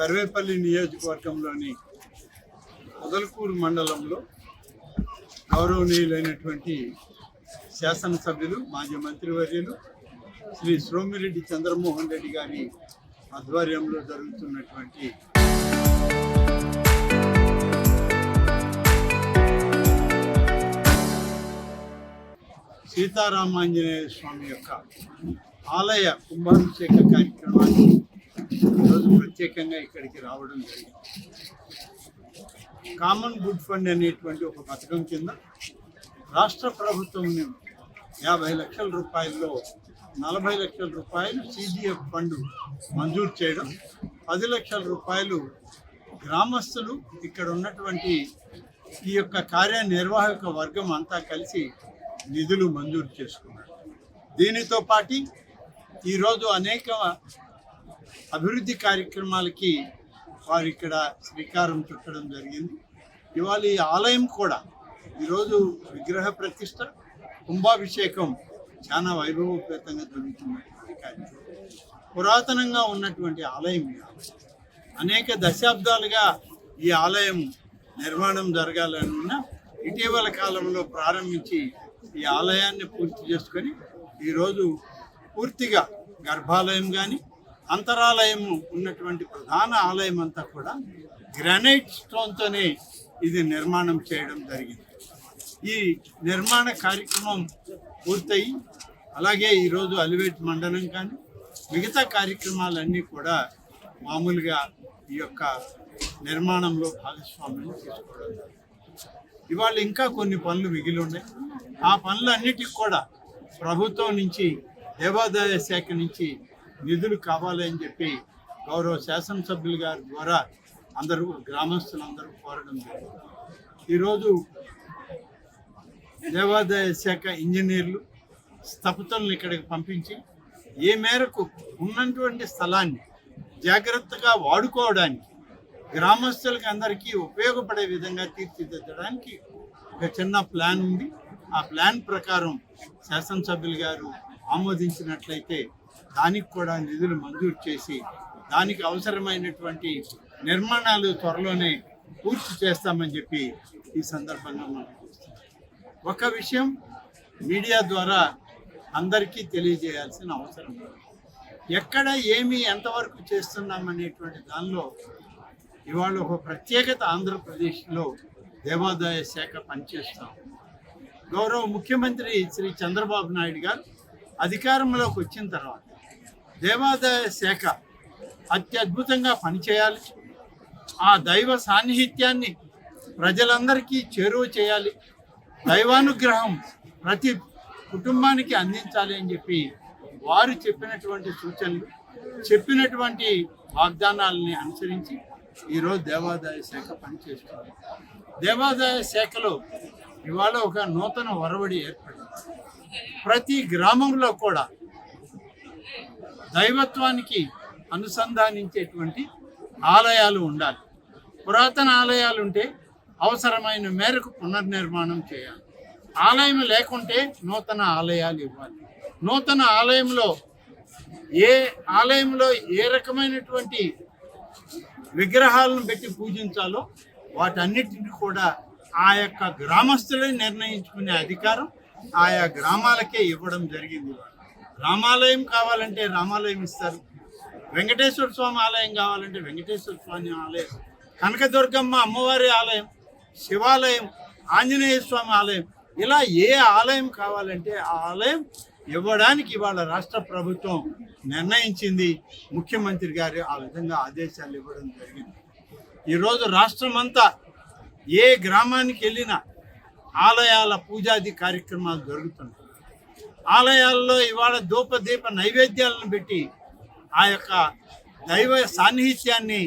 సర్వేపల్లి నియోజకవర్గంలోని మొదలకూరు మండలంలో గౌరవనీయులైనటువంటి శాసనసభ్యులు మాజీ మంత్రివర్యులు శ్రీ సోమిరెడ్డి చంద్రమోహన్ రెడ్డి గారి ఆధ్వర్యంలో జరుగుతున్నటువంటి సీతారామాంజనేయ స్వామి యొక్క ఆలయ కుంభాభిషేక కార్యక్రమాన్ని ఈరోజు ప్రత్యేకంగా ఇక్కడికి రావడం జరిగింది. కామన్ గుడ్ ఫండ్ అనేటువంటి ఒక పథకం కింద రాష్ట్ర ప్రభుత్వం 50 లక్షల రూపాయల్లో 40 లక్షల రూపాయలు CGF ఫండ్ మంజూరు చేయడం, 10 లక్షల రూపాయలు గ్రామస్తులు ఇక్కడ ఉన్నటువంటి ఈ యొక్క కార్యనిర్వాహక వర్గం అంతా కలిసి నిధులు మంజూరు చేసుకున్నారు. దీనితో పాటు ఈరోజు అనేక అభివృద్ధి కార్యక్రమాలకి వారు ఇక్కడ శ్రీకారం చుట్టడం జరిగింది. ఇవాళ ఈ ఆలయం కూడా ఈరోజు విగ్రహ ప్రతిష్ట, కుంభాభిషేకం చాలా వైభవోపేతంగా జరుగుతున్నటువంటి కార్యక్రమం. పురాతనంగా ఉన్నటువంటి ఆలయం అనేక దశాబ్దాలుగా ఈ ఆలయం నిర్మాణం జరగాలన్న ఇటీవల కాలంలో ప్రారంభించి ఈ ఆలయాన్ని పూర్తి చేసుకొని ఈరోజు పూర్తిగా గర్భాలయం కానీ అంతరాలయం ఉన్నటువంటి ప్రధాన ఆలయం అంతా కూడా గ్రానైట్ స్టోన్తోనే ఇది నిర్మాణం చేయడం జరిగింది. ఈ నిర్మాణ కార్యక్రమం పూర్తయి అలాగే ఈరోజు అలివేట్ మండలం కానీ మిగతా కార్యక్రమాలన్నీ కూడా మామూలుగా ఈ యొక్క నిర్మాణంలో భాగస్వామ్యం తీసుకోవడం జరిగింది. ఇవాళ ఇంకా కొన్ని పనులు మిగిలి ఉన్నాయి. ఆ పనులన్నిటికి కూడా ప్రభుత్వం నుంచి దేవాదాయ శాఖ నుంచి నిధులు కావాలని చెప్పి గౌరవ శాసనసభ్యులు గారి ద్వారా అందరూ గ్రామస్తులందరూ కోరడం జరిగింది. ఈరోజు దేవాదాయ శాఖ ఇంజనీర్లు స్థపతులను ఇక్కడికి పంపించి ఏ మేరకు ఉన్నటువంటి స్థలాన్ని జాగ్రత్తగా వాడుకోవడానికి గ్రామస్తులకి అందరికీ ఉపయోగపడే విధంగా తీర్చిదిద్దడానికి ఒక చిన్న ప్లాన్ ఉంది. ఆ ప్లాన్ ప్రకారం శాసనసభ్యులు గారు ఆమోదించినట్లయితే దానికి కూడా నిధులు మంజూరు చేసి దానికి అవసరమైనటువంటి నిర్మాణాలు త్వరలోనే పూర్తి చేస్తామని చెప్పి ఈ సందర్భంగా మనం చూస్తున్నాం. ఒక విషయం మీడియా ద్వారా అందరికీ తెలియజేయాల్సిన అవసరం, ఎక్కడ ఏమి ఎంతవరకు చేస్తున్నామనేటువంటి దానిలో ఇవాళ ఒక ప్రత్యేకత ఆంధ్రప్రదేశ్లో దేవాదాయ శాఖ పనిచేస్తాం. గౌరవ ముఖ్యమంత్రి శ్రీ చంద్రబాబు నాయుడు గారు అధికారంలోకి వచ్చిన తర్వాత దేవాదాయ శాఖ అత్యద్భుతంగా పనిచేయాలి, ఆ దైవ సాన్నిహిత్యాన్ని ప్రజలందరికీ చేరువ చేయాలి, దైవానుగ్రహం ప్రతి కుటుంబానికి అందించాలి అని చెప్పి వారు చెప్పినటువంటి సూచనలు, చెప్పినటువంటి వాగ్దానాలని అనుసరించి ఈరోజు దేవాదాయ శాఖ పనిచేస్తుంది. దేవాదాయ శాఖలో ఇవాళ ఒక నూతన ఒరవడి ఏర్పడింది. ప్రతి గ్రామంలో కూడా దైవత్వానికి అనుసంధానించేటువంటి ఆలయాలు ఉండాలి. పురాతన ఆలయాలు ఉంటే అవసరమైన మేరకు పునర్నిర్మాణం చేయాలి. ఆలయం లేకుంటే నూతన ఆలయాలు ఇవ్వాలి. నూతన ఆలయంలో ఏ రకమైనటువంటి విగ్రహాలను పెట్టి పూజించాలో వాటన్నిటిని కూడా ఆ యొక్క గ్రామస్తులే నిర్ణయించుకునే అధికారం ఆయా గ్రామాలకే ఇవ్వడం జరిగింది. రామాలయం కావాలంటే రామాలయం ఇస్తారు, వెంకటేశ్వర స్వామి ఆలయం కావాలంటే వెంకటేశ్వర స్వామి ఆలయం, కనకదుర్గమ్మ అమ్మవారి ఆలయం, శివాలయం, ఆంజనేయ స్వామి ఆలయం, ఇలా ఏ ఆలయం కావాలంటే ఆ ఆలయం ఇవ్వడానికి ఇవాళ రాష్ట్ర ప్రభుత్వం నిర్ణయించింది. ముఖ్యమంత్రి గారు ఆ విధంగా ఆదేశాలు ఇవ్వడం జరిగింది. ఈరోజు రాష్ట్రమంతా ఏ గ్రామానికి వెళ్ళినా ఆలయాల పూజాది కార్యక్రమాలు జరుగుతున్నాయి. ఆలయాల్లో ఇవాళ ధూపదీప నైవేద్యాలను పెట్టి ఆ యొక్క దైవ సాన్నిహిత్యాన్ని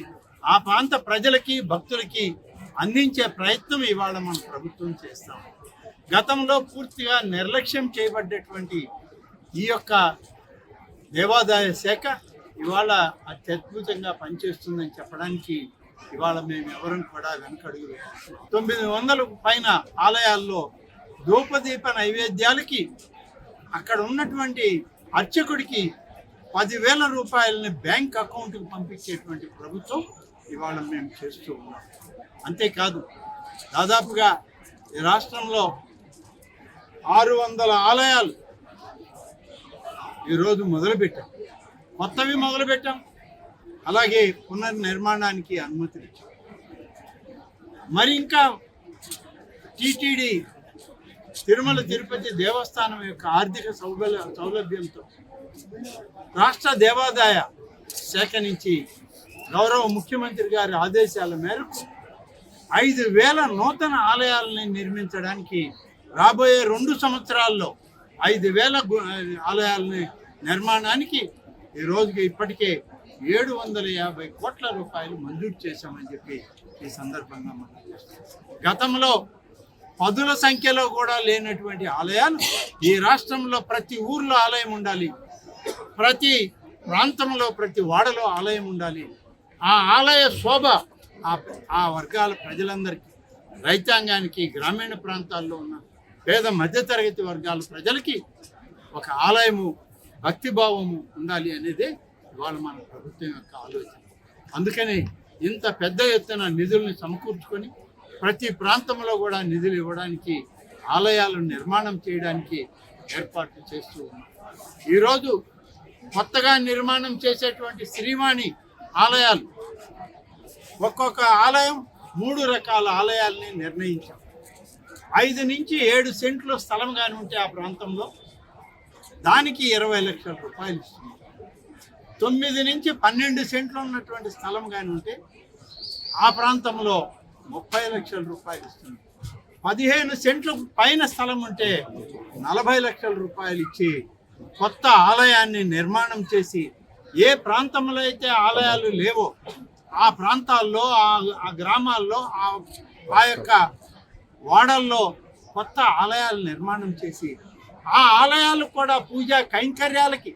ఆ ప్రాంత ప్రజలకి భక్తులకి అందించే ప్రయత్నం ఇవాళ మన ప్రభుత్వం చేస్తాం. గతంలో పూర్తిగా నిర్లక్ష్యం చేయబడ్డటువంటి ఈ యొక్క దేవాదాయ శాఖ ఇవాళ అత్యద్భుతంగా పనిచేస్తుందని చెప్పడానికి ఇవాళ మేము ఎవరం కూడా వెనకడుగు. 900 పైన ఆలయాల్లో ధూపదీప నైవేద్యాలకి అక్కడ ఉన్నటువంటి అర్చకుడికి 10,000 రూపాయలని బ్యాంక్ అకౌంట్కి పంపించేటువంటి ప్రభుత్వం ఇవాళ మేము చేస్తూ ఉన్నాం. అంతేకాదు దాదాపుగా ఈ రాష్ట్రంలో 600 ఆలయాలు ఈరోజు మొదలుపెట్టాం, కొత్తవి మొదలుపెట్టాం, అలాగే పునర్నిర్మాణానికి అనుమతులు ఇచ్చాం. మరి ఇంకా టీటీడీ తిరుమల తిరుపతి దేవస్థానం యొక్క ఆర్థిక సౌలభ్యంతో రాష్ట్ర దేవాదాయ శాఖ నుంచి గౌరవ ముఖ్యమంత్రి గారి ఆదేశాల మేరకు 5,000 నూతన ఆలయాలని నిర్మించడానికి రాబోయే 2 సంవత్సరాల్లో 5,000 ఆలయాలని నిర్మాణానికి ఈ రోజుకి ఇప్పటికే 750 కోట్ల రూపాయలు మంజూరు చేశామని చెప్పి ఈ సందర్భంగా మనం గతంలో పదుల సంఖ్యలో కూడా లేనటువంటి ఆలయాలు ఈ రాష్ట్రంలో ప్రతి ఊర్లో ఆలయం ఉండాలి, ప్రతి ప్రాంతంలో ప్రతి వాడలో ఆలయం ఉండాలి. ఆ ఆలయ శోభ ఆ వర్గాల ప్రజలందరికీ, రైతాంగానికి, గ్రామీణ ప్రాంతాల్లో ఉన్న పేద మధ్యతరగతి వర్గాల ప్రజలకి ఒక ఆలయము, భక్తిభావము ఉండాలి అనేదే ఇవాళ మన ప్రభుత్వం యొక్క ఆలోచన. అందుకని ఇంత పెద్ద ఎత్తున నిధుల్ని సమకూర్చుకొని ప్రతి ప్రాంతంలో కూడా నిధులు ఇవ్వడానికి, ఆలయాలను నిర్మాణం చేయడానికి ఏర్పాట్లు చేస్తూ ఉన్నాం. ఈరోజు కొత్తగా నిర్మాణం చేసేటువంటి శ్రీవాణి ఆలయాలు, ఒక్కొక్క ఆలయం 3 రకాల ఆలయాల్ని నిర్ణయించాం. 5 నుంచి 7 సెంట్లు స్థలం కానీ ఉంటే ఆ ప్రాంతంలో దానికి 20 లక్షల రూపాయలు ఇస్తున్నాం. 9 నుంచి 12 సెంట్లు ఉన్నటువంటి స్థలం కానీ ఉంటే ఆ ప్రాంతంలో 30 లక్షల రూపాయలు ఇస్తున్నాం. 15 సెంట్లు పైన స్థలం ఉంటే 40 లక్షల రూపాయలు ఇచ్చి కొత్త ఆలయాన్ని నిర్మాణం చేసి, ఏ ప్రాంతంలో అయితే ఆలయాలు లేవో ఆ ప్రాంతాల్లో, ఆ గ్రామాల్లో, ఆ యొక్క వాడల్లో కొత్త ఆలయాలు నిర్మాణం చేసి ఆ ఆలయాలు కూడా పూజా కైంకర్యాలకి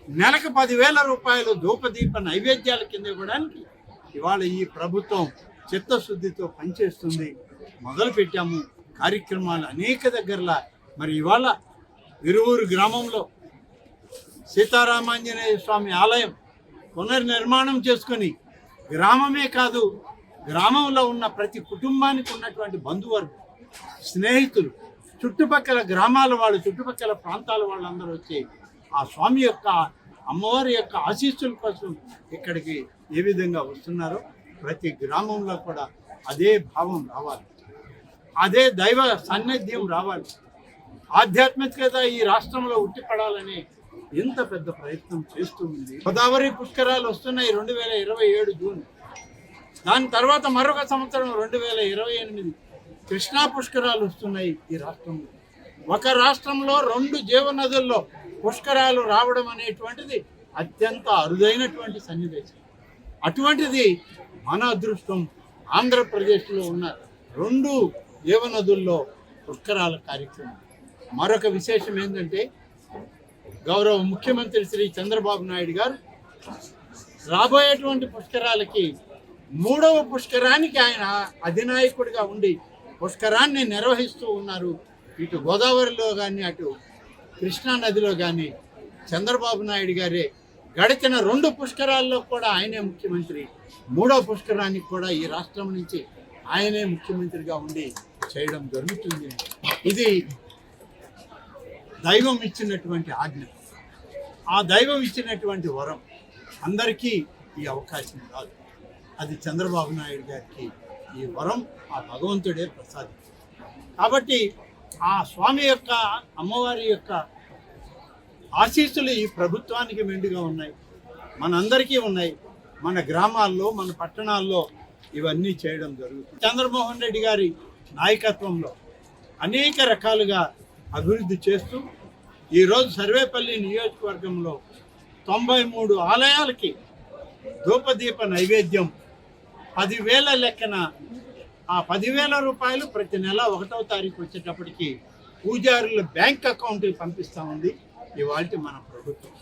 నెలకు 10,000 రూపాయలు ధూపదీప నైవేద్యాల కింద ఇవ్వడానికి ఇవాళ ఈ ప్రభుత్వం చిత్తశుద్ధితో పనిచేస్తుంది. మొదలుపెట్టాము కార్యక్రమాలు అనేక దగ్గరలా. మరి ఇవాళ విరువూరు గ్రామంలో సీతారామాంజనేయ స్వామి ఆలయం పునర్నిర్మాణం చేసుకొని, గ్రామమే కాదు గ్రామంలో ఉన్న ప్రతి కుటుంబానికి ఉన్నటువంటి బంధువర్గం, స్నేహితులు, చుట్టుపక్కల గ్రామాల వాళ్ళు, చుట్టుపక్కల ప్రాంతాల వాళ్ళందరూ వచ్చి ఆ స్వామి యొక్క, అమ్మవారి యొక్క ఆశీస్సుల కోసం ఇక్కడికి ఏ విధంగా వస్తున్నారో ప్రతి గ్రామంలో కూడా అదే భావం రావాలి, అదే దైవ సాన్నిధ్యం రావాలి, ఆధ్యాత్మికత ఈ రాష్ట్రంలో ఉట్టిపడాలని ఇంత పెద్ద ప్రయత్నం చేస్తూ ఉంది. గోదావరి పుష్కరాలు వస్తున్నాయి 2027 జూన్. దాని తర్వాత మరొక సంవత్సరం 2028 కృష్ణా పుష్కరాలు వస్తున్నాయి ఈ రాష్ట్రంలో. ఒక రాష్ట్రంలో 2 జీవనదుల్లో పుష్కరాలు రావడం అనేటువంటిది అత్యంత అరుదైనటువంటి సన్నివేశం. అటువంటిది మన అదృష్టం. ఆంధ్రప్రదేశ్లో ఉన్న 2 జీవనదుల్లో పుష్కరాల కార్యక్రమం. మరొక విశేషం ఏంటంటే, గౌరవ ముఖ్యమంత్రి శ్రీ చంద్రబాబు నాయుడు గారు రాబోయేటువంటి పుష్కరాలకి 3వ పుష్కరానికి ఆయన అధినాయకుడిగా ఉండి పుష్కరాన్ని నిర్వహిస్తూ ఉన్నారు. ఇటు గోదావరిలో కానీ అటు కృష్ణా నదిలో కానీ చంద్రబాబు నాయుడు గారే గడిచిన 2 పుష్కరాల్లో కూడా ఆయనే ముఖ్యమంత్రి. 3వ పుష్కరానికి కూడా ఈ రాష్ట్రం నుంచి ఆయనే ముఖ్యమంత్రిగా ఉండి చేయడం జరుగుతుంది. ఇది దైవం ఇచ్చినటువంటి ఆజ్ఞ, ఆ దైవం ఇచ్చినటువంటి వరం. అందరికీ ఈ అవకాశం రాదు. అది చంద్రబాబు నాయుడు గారికి ఈ వరం ఆ భగవంతుడే ప్రసాదించారు. కాబట్టి ఆ స్వామి యొక్క, అమ్మవారి యొక్క ఆశీస్సులు ఈ ప్రభుత్వానికి మెండుగా ఉన్నాయి, మనందరికీ ఉన్నాయి. మన గ్రామాల్లో, మన పట్టణాల్లో ఇవన్నీ చేయడం జరుగుతుంది. చంద్రమోహన్ రెడ్డి గారి నాయకత్వంలో అనేక రకాలుగా అభివృద్ధి చేస్తూ ఈరోజు సర్వేపల్లి నియోజకవర్గంలో 93 ఆలయాలకి ధూపదీప నైవేద్యం 10,000 లెక్కన, ఆ 10,000 రూపాయలు ప్రతి నెల 1వ తారీఖు వచ్చేటప్పటికి పూజారుల బ్యాంక్ అకౌంట్కి పంపిస్తూ ఉంది ఇవాళ మన ప్రభుత్వం.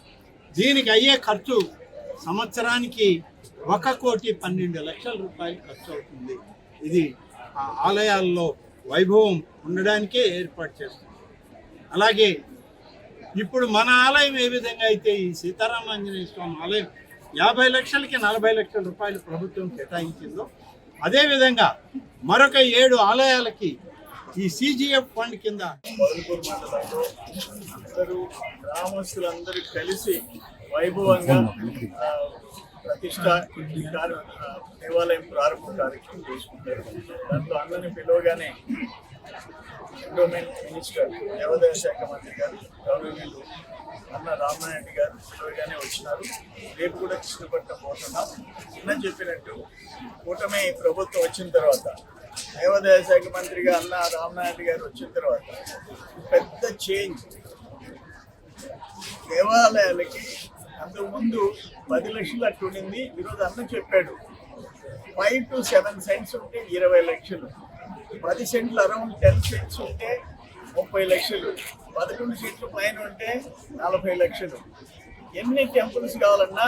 దీనికి అయ్యే ఖర్చు సంవత్సరానికి 1,12,00,000 రూపాయలు ఖర్చు అవుతుంది. ఇది ఆ ఆలయాల్లో వైభవం ఉండడానికే ఏర్పాటు చేస్తుంది. అలాగే ఇప్పుడు మన ఆలయం ఏ విధంగా అయితే ఈ సీతారామ ఆంజనేయ స్వామి ఆలయం 50 లక్షలకి 40 లక్షల రూపాయలు ప్రభుత్వం కేటాయించిందో అదేవిధంగా మరొక 7 ఆలయాలకి ఈ సిజిఎఫ్ ఫండ్ కింద మొదలుపూర్ మండలంలో అందరూ గ్రామస్తులందరూ కలిసి వైభవంగా ప్రతిష్ట దేవాలయం ప్రారంభ కార్యక్రమం చేసుకుంటారు. దాంట్లో అందరినీ పిలవగానే ఎండోమెంట్ మినిస్టర్ దేవాదాయ శాఖ మంత్రి గారు గౌరవనీయులు అన్న రామనాయుడు గారు పిలవగానే వచ్చినారు. రేపు కూడా కృష్ణపట్నం పోతున్నాం. నిన్న చెప్పినట్టు కూటమి ప్రభుత్వం వచ్చిన తర్వాత దేవాదాయ శాఖ మంత్రిగా అన్న రామనాయుడు గారు వచ్చిన తర్వాత పెద్ద చేంజ్. దేవాలయాలకి అంతకుముందు 10 లక్షలు అట్టు ఉండింది. ఈరోజు అన్న చెప్పాడు 5 to 7 సెంట్స్ ఉంటే 20 లక్షలు, 10 సెంట్లు అరౌండ్ 10 సెంట్స్ ఉంటే 30 లక్షలు, 11 సెంట్లు పైన ఉంటే 40 లక్షలు. ఎన్ని టెంపుల్స్ కావాలన్నా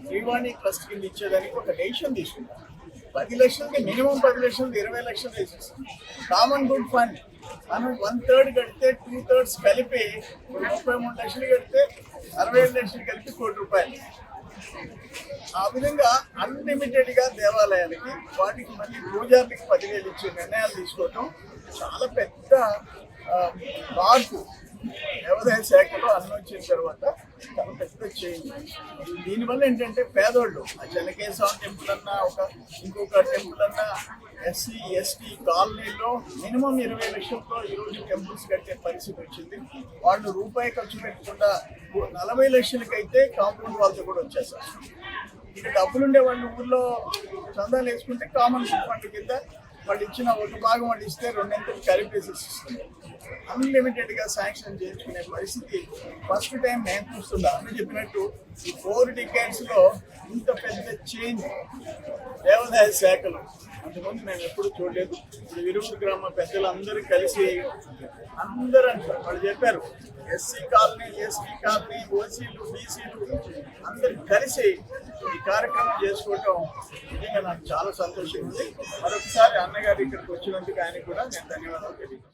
శ్రీవాణి ట్రస్ట్ కింద ఇచ్చేదానికి ఒక డెసిషన్ తీసుకున్నాం. 10 లక్షలకి మినిమం 10 లక్షలు 20 లక్షలు వేసేస్తాం. కామన్ గుడ్ ఫండ్ మనం 1/3 కడితే 2/3 కలిపి 33 లక్షలు కడితే 65 లక్షలు కలిపి ₹1,00,00,000. ఆ విధంగా అన్లిమిటెడ్ గా దేవాలయాలకి వాటికి మళ్ళీ పూజారికి 10,000 ఇచ్చే నిర్ణయాలు తీసుకోవటం చాలా పెద్ద మార్పు. దేవాదాయ శాఖలో అన్న వచ్చిన తర్వాత చాలా పెద్ద చేంజ్. దీనివల్ల ఏంటంటే పేదోళ్ళు ఆ చెన్నకేశవ టెంపుల్ అన్నా ఇంకొక టెంపుల్ అన్నా ఎస్సీ ఎస్టీ కాలనీలో మినిమం 20 లక్షలతో ఈరోజు టెంపుల్స్ కట్టే పరిస్థితి వచ్చింది. వాళ్ళు రూపాయి ఖర్చు పెట్టకుండా 40 లక్షలకైతే కాంపౌండ్ వాళ్ళతో కూడా వచ్చేసారు. ఇక డబ్బులుండే వాళ్ళు ఊళ్ళో చందాలు వేసుకుంటే కామన్ ఫండ్ కింద వాళ్ళు ఇచ్చిన ఒక భాగం వాళ్ళు ఇస్తే 2 కలిపేసి ఇస్తుంది. అన్లిమిటెడ్ గా శాంక్షన్ చేయించుకునే పరిస్థితి ఫస్ట్ టైం నేను చూస్తున్నా. అని చెప్పినట్టు ఈ 4 decades లో ఇంత పెద్ద చేంజ్ దేవాదాయ శాఖలో అంతకుముందు మేము ఎప్పుడు చూడలేదు. ఇప్పుడు విరువురు గ్రామ పెద్దలందరూ కలిసి అందరూ అంటారు. వాళ్ళు చెప్పారు ఎస్సీ కాలనీ, ఎస్టీ కాలనీ, ఓసీలు, బీసీలు అందరూ కలిసి ఈ కార్యక్రమం చేసుకోవటం నిజంగా నాకు చాలా సంతోషం ఉంది. మరొకసారి అన్నగారు ఇక్కడికి వచ్చినందుకు ఆయన కూడా నేను ధన్యవాదాలు తెలియజేస్తాను.